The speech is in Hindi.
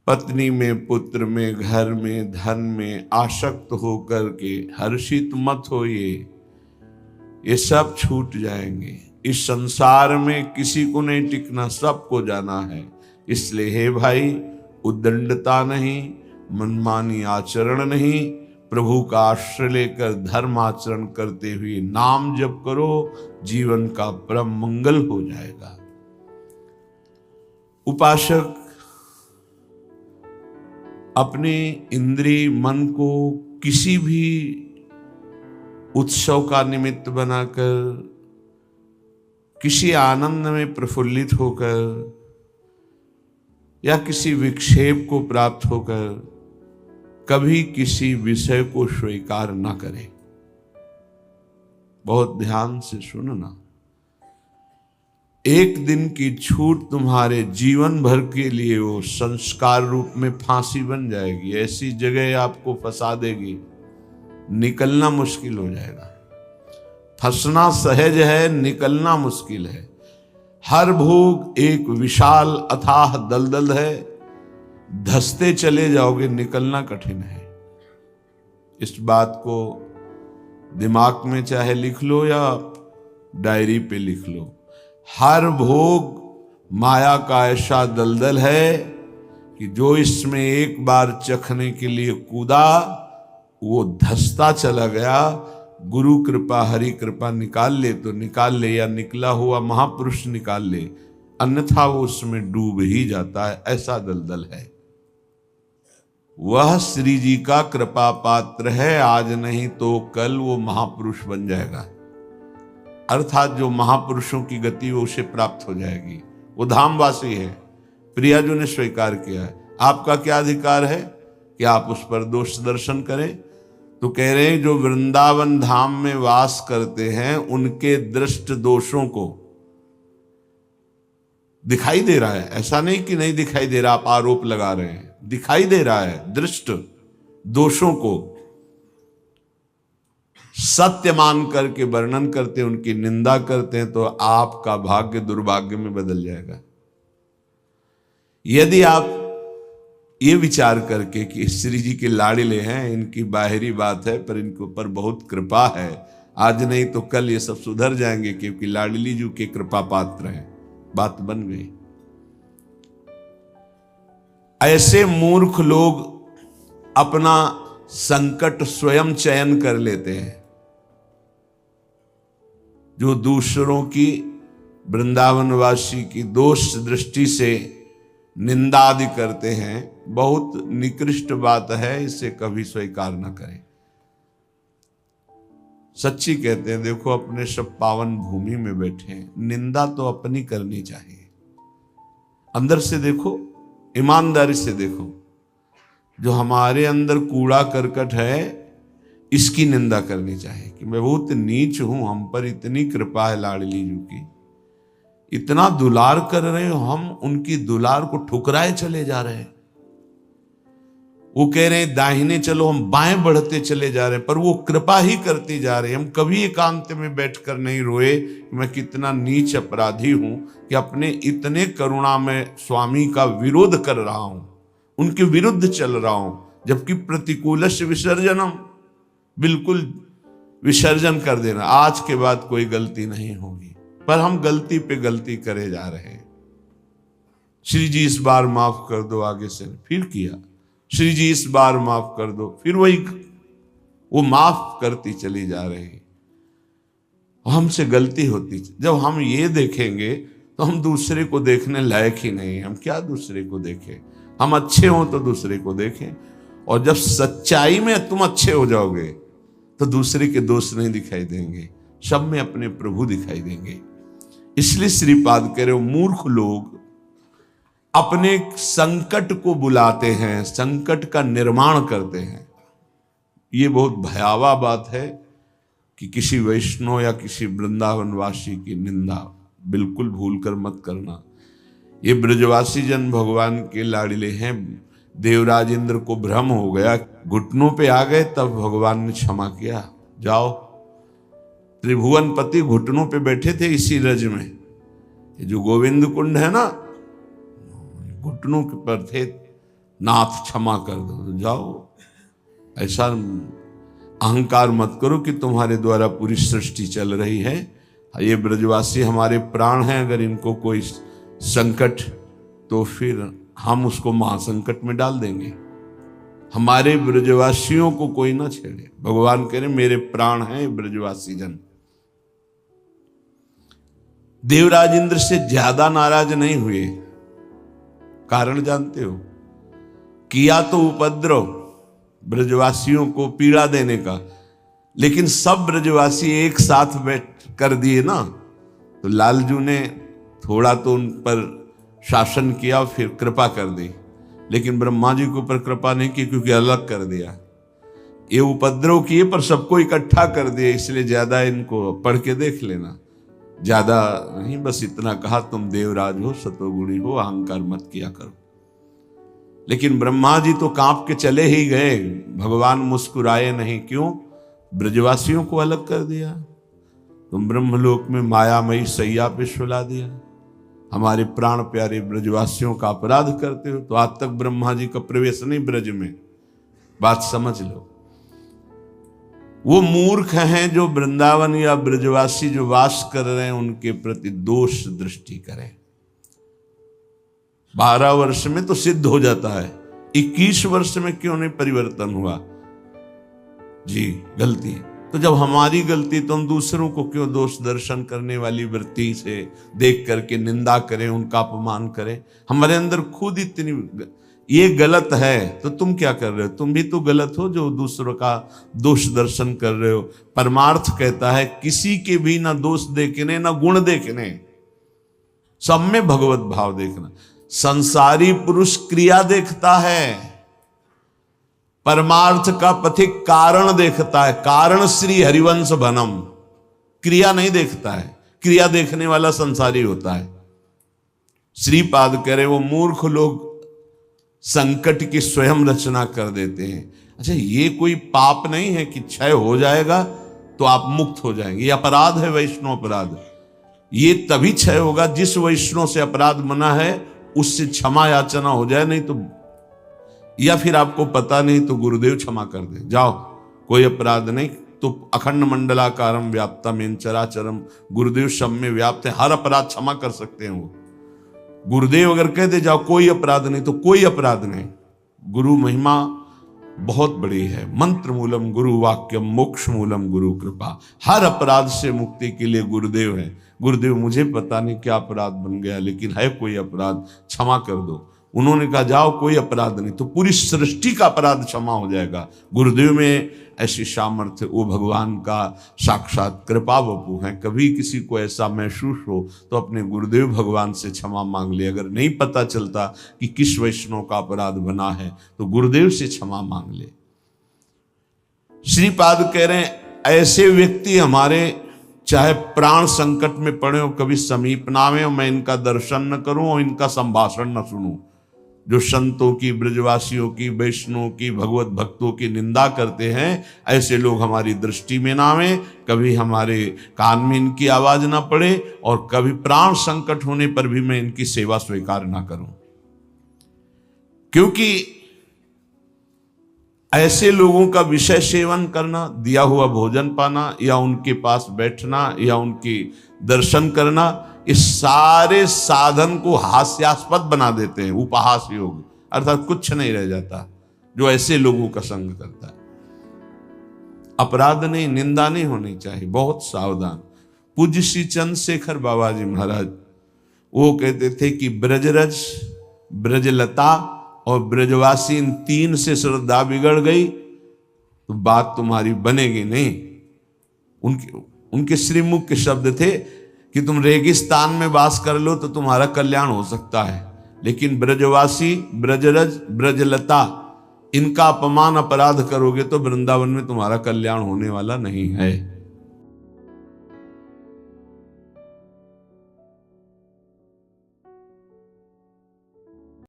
पत्नी में, पुत्र में, घर में, धन में आसक्त होकर के हर्षित मत होइए, ये सब छूट जाएंगे। इस संसार में किसी को नहीं टिकना, सबको जाना है। इसलिए हे भाई, उद्दंडता नहीं, मनमानी आचरण नहीं, प्रभु का आश्रय लेकर धर्म आचरण करते हुए नाम जप करो, जीवन का परम मंगल हो जाएगा। उपासक अपने इंद्रिय मन को किसी भी उत्सव का निमित्त बनाकर, किसी आनंद में प्रफुल्लित होकर या किसी विक्षेप को प्राप्त होकर कभी किसी विषय को स्वीकार न करे। बहुत ध्यान से सुनना, एक दिन की छूट तुम्हारे जीवन भर के लिए वो संस्कार रूप में फांसी बन जाएगी। ऐसी जगह आपको फंसा देगी, निकलना मुश्किल हो जाएगा। फंसना सहज है, निकलना मुश्किल है। हर भोग एक विशाल अथाह दलदल है, धंसते चले जाओगे, निकलना कठिन है। इस बात को दिमाग में चाहे लिख लो या डायरी पे लिख लो। हर भोग माया का ऐसा दलदल है कि जो इसमें एक बार चखने के लिए कूदा वो धंसता चला गया। गुरु कृपा, हरि कृपा निकाल ले तो निकाल ले, या निकला हुआ महापुरुष निकाल ले, अन्यथा वो उसमें डूब ही जाता है। ऐसा दलदल है। वह श्री जी का कृपा पात्र है, आज नहीं तो कल वो महापुरुष बन जाएगा। अर्थात जो महापुरुषों की गति वो उसे प्राप्त हो जाएगी। वो धामवासी है, प्रियाजू ने स्वीकार किया है। आपका क्या अधिकार है कि आप उस पर दोष दर्शन करें? तो कह रहे हैं जो वृंदावन धाम में वास करते हैं उनके दृष्ट दोषों को दिखाई दे रहा है। ऐसा नहीं कि नहीं दिखाई दे रहा, आप आरोप लगा रहे हैं, दिखाई दे रहा है। दृष्ट दोषों को सत्य मान करके वर्णन करते, उनकी निंदा करते हैं, तो आपका भाग्य दुर्भाग्य में बदल जाएगा। यदि आप ये विचार करके कि श्री जी के लाड़िले हैं, इनकी बाहरी बात है पर इनके ऊपर बहुत कृपा है, आज नहीं तो कल ये सब सुधर जाएंगे क्योंकि लाडली जी के कृपा पात्र हैं, बात बन गई। ऐसे मूर्ख लोग अपना संकट स्वयं चयन कर लेते हैं। जो दूसरों की, वृंदावनवासी की दोष दृष्टि से निंदा आदि करते हैं, बहुत निकृष्ट बात है, इसे कभी स्वीकार न करें। सच्ची कहते हैं, देखो अपने सब पावन भूमि में बैठे हैं, निंदा तो अपनी करनी चाहिए। अंदर से देखो, ईमानदारी से देखो, जो हमारे अंदर कूड़ा करकट है इसकी निंदा करनी चाहिए कि मैं बहुत नीच हूं, हम पर इतनी कृपा है लाडली जी की, इतना दुलार कर रहे हो, हम उनकी दुलार को ठुकराए चले जा रहे हैं। वो कह रहे हैं दाहिने चलो, हम बाएं बढ़ते चले जा रहे हैं, पर वो कृपा ही करती जा रहे हैं। हम कभी एकांत में बैठकर नहीं रोए कि मैं कितना नीच अपराधी हूं कि अपने इतने करुणा में स्वामी का विरोध कर रहा हूं, उनके विरुद्ध चल रहा हूं, जबकि प्रतिकूलस्य विसर्जनम, बिल्कुल विसर्जन कर देना, आज के बाद कोई गलती नहीं होगी। पर हम गलती पे गलती करे जा रहे हैं। श्री जी इस बार माफ कर दो, आगे से फिर किया, श्री जी इस बार माफ कर दो, फिर वही वो माफ करती चली जा रही। हमसे गलती होती, जब हम ये देखेंगे तो हम दूसरे को देखने लायक ही नहीं। हम क्या दूसरे को देखें? हम अच्छे हों तो दूसरे को देखें, और जब सच्चाई में तुम अच्छे हो जाओगे तो दूसरे के दोष नहीं दिखाई देंगे, सब में अपने प्रभु दिखाई देंगे। इसलिए श्रीपाद कह रहे हो, मूर्ख लोग अपने संकट को बुलाते हैं, संकट का निर्माण करते हैं। ये बहुत भयावह बात है कि किसी वैष्णव या किसी वृंदावनवासी की निंदा बिल्कुल भूल कर मत करना। ये ब्रजवासी जन भगवान के लाड़िले हैं। देवराज इंद्र को भ्रम हो गया, घुटनों पे आ गए, तब भगवान ने क्षमा किया। जाओ, त्रिभुवनपति घुटनों पे बैठे थे इसी रज में। ये जो गोविंद कुंड है ना, घुटनों पर थे, नाथ क्षमा कर दो। जाओ, ऐसा अहंकार मत करो कि तुम्हारे द्वारा पूरी सृष्टि चल रही है। ये ब्रजवासी हमारे प्राण हैं, अगर इनको कोई संकट तो फिर हम उसको महासंकट में डाल देंगे। हमारे ब्रजवासियों को कोई ना छेड़े। भगवान कह रहे मेरे प्राण हैं ब्रजवासी जन। देवराज इंद्र से ज्यादा नाराज नहीं हुए। कारण जानते हो? किया तो उपद्रव, ब्रजवासियों को पीड़ा देने का, लेकिन सब ब्रजवासी एक साथ बैठ कर दिए ना, तो लालजू ने थोड़ा तो उन पर शासन किया, फिर कृपा कर दी, लेकिन ब्रह्मा जी के ऊपर कृपा नहीं की, क्योंकि अलग कर दिया। ये उपद्रव किए पर सबको इकट्ठा कर दिया, इसलिए ज्यादा इनको पढ़ के देख लेना, ज्यादा नहीं, बस इतना कहा तुम देवराज हो, सतोगुणी हो, अहंकार मत किया करो। लेकिन ब्रह्मा जी तो कांप के चले ही गए, भगवान मुस्कुराए नहीं। क्यों? ब्रजवासियों को अलग कर दिया। तुम ब्रह्मलोक में मायामयी सैया पे सुला दिया, हमारे प्राण प्यारे ब्रजवासियों का अपराध करते हो। तो आज तक ब्रह्मा जी का प्रवेश नहीं ब्रज में, बात समझ लो। वो मूर्ख हैं जो वृंदावन या ब्रजवासी जो वास कर रहे हैं उनके प्रति दोष दृष्टि करें। 12 वर्ष में तो सिद्ध हो जाता है, 21 वर्ष में क्यों नहीं परिवर्तन हुआ? जी गलती। तो जब हमारी गलती तो हम दूसरों को क्यों दोष दर्शन करने वाली वृत्ति से देख करके निंदा करें, उनका अपमान करें? हमारे अंदर खुद इतनी ये गलत है तो तुम क्या कर रहे हो? तुम भी तो गलत हो जो दूसरों का दोष दर्शन कर रहे हो। परमार्थ कहता है किसी के भी ना दोष देखने ना गुण देखने, सब में भगवत भाव देखना। संसारी पुरुष क्रिया देखता है, परमार्थ का पथिक कारण देखता है। कारण श्री हरिवंश बनम, क्रिया नहीं देखता है। क्रिया देखने वाला संसारी होता है। श्रीपाद कह रहे वो मूर्ख लोग संकट की स्वयं रचना कर देते हैं। अच्छा, ये कोई पाप नहीं है कि क्षय हो जाएगा तो आप मुक्त हो जाएंगे। ये अपराध है, वैष्णव अपराध। ये तभी क्षय होगा जिस वैष्णव से अपराध मना है उससे क्षमा याचना हो जाए, नहीं तो, या फिर आपको पता नहीं तो गुरुदेव क्षमा कर दे, जाओ कोई अपराध नहीं। तो अखंड मंडलाकारम व्याप्तम चराचरम, गुरुदेव सब में व्याप्त है, हर अपराध क्षमा कर सकते हैं वो। गुरुदेव अगर कह दे जाओ कोई अपराध नहीं, तो कोई अपराध नहीं। गुरु महिमा बहुत बड़ी है। मंत्र मूलम गुरु वाक्यम, मोक्ष मूलम गुरु कृपा। हर अपराध से मुक्ति के लिए गुरुदेव है। गुरुदेव मुझे पता नहीं क्या अपराध बन गया, लेकिन है कोई अपराध, क्षमा कर दो। उन्होंने कहा जाओ कोई अपराध नहीं, तो पूरी सृष्टि का अपराध क्षमा हो जाएगा। गुरुदेव में ऐसी सामर्थ्य, वो भगवान का साक्षात कृपा वपु है। कभी किसी को ऐसा महसूस हो तो अपने गुरुदेव भगवान से क्षमा मांग ले। अगर नहीं पता चलता कि किस वैष्णव का अपराध बना है तो गुरुदेव से क्षमा मांग ले। श्रीपाद कह रहे हैं ऐसे व्यक्ति हमारे चाहे प्राण संकट में पड़े हो, कभी समीप ना आवे, मैं इनका दर्शन न करूं और इनका संभाषण न सुनूं। जो संतों की, ब्रजवासियों की, वैष्णव की, भगवत भक्तों की निंदा करते हैं, ऐसे लोग हमारी दृष्टि में ना आवे, कभी हमारे कान में इनकी आवाज ना पड़े, और कभी प्राण संकट होने पर भी मैं इनकी सेवा स्वीकार ना करूं। क्योंकि ऐसे लोगों का विषय सेवन करना, दिया हुआ भोजन पाना, या उनके पास बैठना, या उनकी दर्शन करना, इस सारे साधन को हास्यास्पद बना देते हैं। उपहास योग, अर्थात कुछ नहीं रह जाता जो ऐसे लोगों का संग करता है। अपराध नहीं, निंदा नहीं होनी चाहिए, बहुत सावधान। पूज्य श्री चंद्रशेखर बाबा जी महाराज वो कहते थे कि ब्रजरज, ब्रजलता और ब्रजवासी, इन तीन से श्रद्धा बिगड़ गई तो बात तुम्हारी बनेगी नहीं। उनके श्रीमुख के शब्द थे कि तुम रेगिस्तान में वास कर लो तो तुम्हारा कल्याण हो सकता है, लेकिन ब्रजवासी, ब्रजरज, ब्रजलता, इनका अपमान अपराध करोगे तो वृंदावन में तुम्हारा कल्याण होने वाला नहीं है।